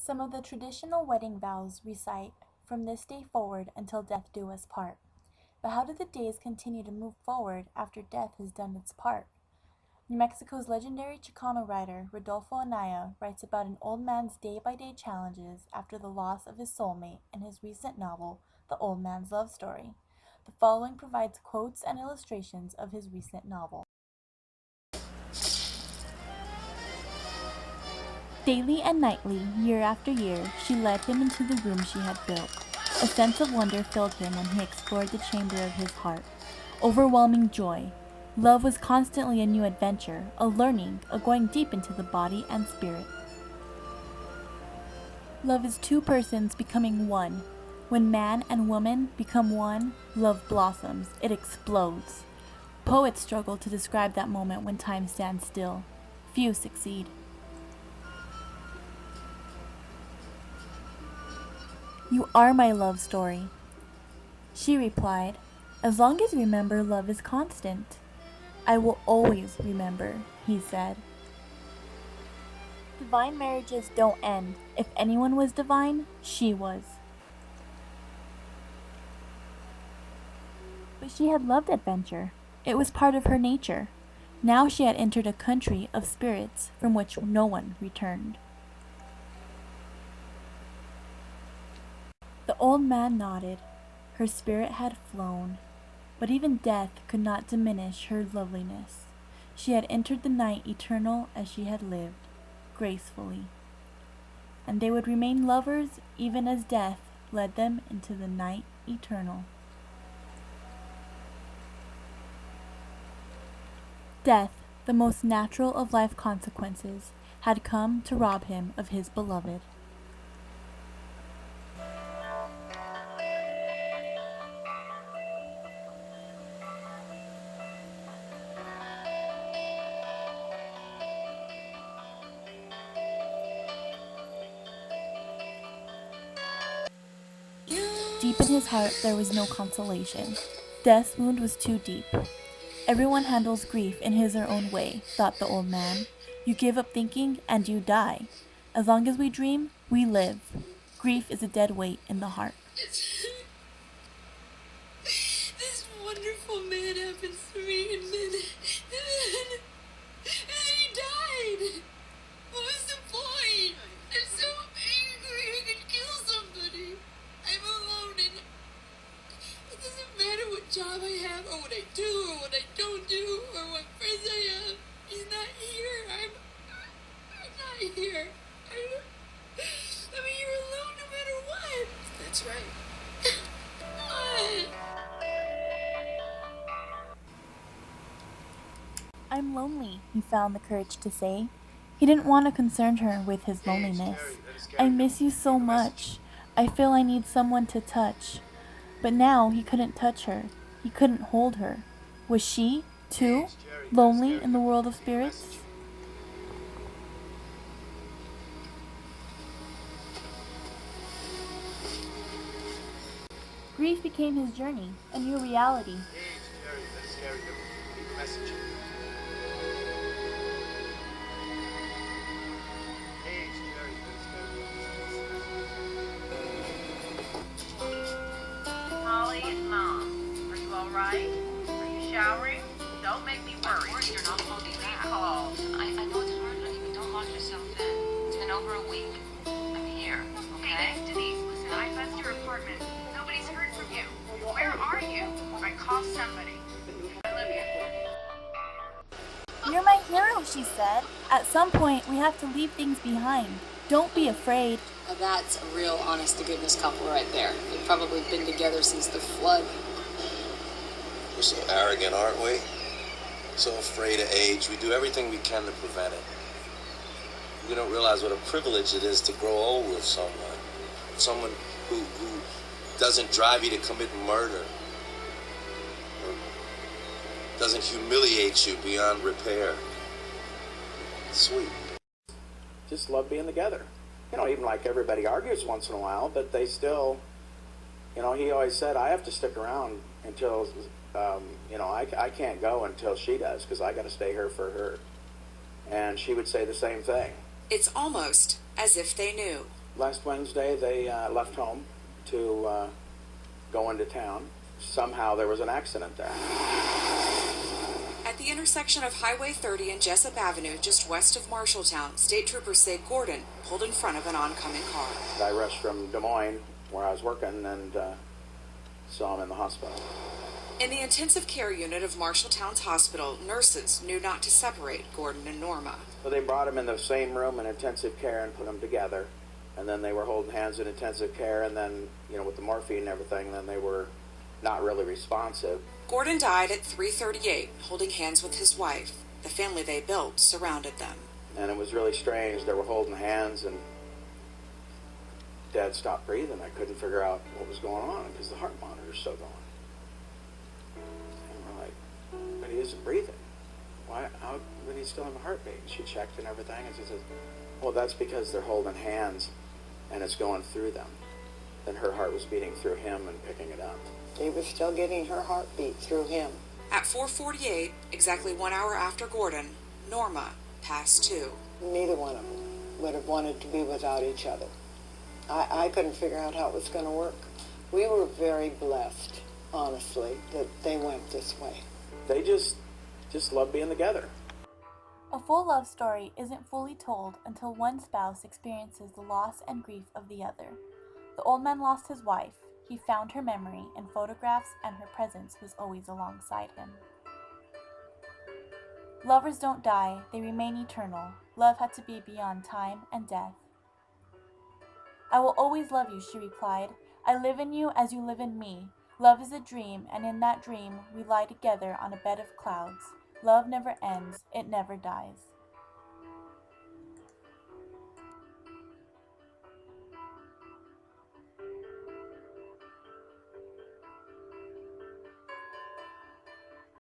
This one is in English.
Some of the traditional wedding vows recite, "From this day forward until death do us part." But how do the days continue to move forward after death has done its part? New Mexico's legendary Chicano writer Rodolfo Anaya writes about an old man's day-by-day challenges after the loss of his soulmate in his recent novel, The Old Man's Love Story. The following provides quotes and illustrations of his recent novel. Daily and nightly, year after year, she led him into the room she had built. A sense of wonder filled him when he explored the chamber of his heart. Overwhelming joy. Love was constantly a new adventure, a learning, a going deep into the body and spirit. Love is two persons becoming one. When man and woman become one, love blossoms, it explodes. Poets struggle to describe that moment when time stands still. Few succeed. "You are my love story." She replied, "As long as you remember, love is constant." "I will always remember," he said. Divine marriages don't end. If anyone was divine, she was. But she had loved adventure. It was part of her nature. Now she had entered a country of spirits from which no one returned. The old man nodded. Her spirit had flown, but even death could not diminish her loveliness. She had entered the night eternal as she had lived, gracefully. And they would remain lovers even as death led them into the night eternal. Death, the most natural of life consequences, had come to rob him of his beloved. Deep in his heart there was no consolation. Death's wound was too deep. "Everyone handles grief in his or her own way," thought the old man. "You give up thinking and you die. As long as we dream, we live. Grief is a dead weight in the heart." This wonderful man happens to me, and then he died. What was the point? I'm so angry I could kill somebody. I'm alone, and it doesn't matter what job I have, or what I do, or what I don't do, or what friends I have. He's not here. I'm not here. I mean, you're alone no matter what. That's right. What? "I'm lonely," he found the courage to say. He didn't want to concern her with his loneliness. "I miss you so much. I feel I need someone to touch." But now he couldn't touch her. He couldn't hold her. Was she, too, lonely in the world of spirits? Grief became his journey, a new reality. Holly, it's Mom. Are you all right? Are you showering? Don't make me worry. Worry you're not holding back. Call. I know it's hard, honey, but don't lock yourself in. It's been over a week. I'm here, okay? Hey, Denise, listen, I buzzed your apartment. Nobody's heard from you. Where are you? I call somebody. I love you. "You're my hero," she said. "At some point, we have to leave things behind. Don't be afraid." Now that's a real honest-to-goodness couple right there. They've probably been together since the flood. We're so arrogant, aren't we? So afraid of age. We do everything we can to prevent it. We don't realize what a privilege it is to grow old with someone. Someone who doesn't drive you to commit murder. Or doesn't humiliate you beyond repair. It's sweet. Just love being together. Even like everybody argues once in a while, but they still, he always said, I have to stick around until, I can't go until she does, because I got to stay here for her. And she would say the same thing. It's almost as if they knew. Last Wednesday, they left home to go into town. Somehow there was an accident there. At the intersection of Highway 30 and Jessup Avenue, just west of Marshalltown, state troopers say Gordon pulled in front of an oncoming car. I rushed from Des Moines, where I was working, and saw him in the hospital. In the intensive care unit of Marshalltown's hospital, nurses knew not to separate Gordon and Norma. So they brought him in the same room in intensive care and put them together. And then they were holding hands in intensive care, and then, with the morphine and everything, then they were not really responsive. Gordon died at 3:38, holding hands with his wife. The family they built surrounded them. And it was really strange. They were holding hands, and Dad stopped breathing. I couldn't figure out what was going on because the heart monitor's still going. And we're like, but he isn't breathing. Why? How? But he's still in the heartbeat. She checked and everything, and she says, well, that's because they're holding hands, and it's going through them. Then her heart was beating through him and picking it up. They were still getting her heartbeat through him. At 4:48, exactly 1 hour after Gordon, Norma passed too. Neither one of them would have wanted to be without each other. I couldn't figure out how it was going to work. We were very blessed, honestly, that they went this way. They just love being together. A full love story isn't fully told until one spouse experiences the loss and grief of the other. The old man lost his wife. He found her memory in photographs, and her presence was always alongside him. Lovers don't die, they remain eternal. Love had to be beyond time and death. I will always love you, she replied. I live in you as you live in me. Love is a dream, and in that dream we lie together on a bed of clouds. Love never ends, it never dies.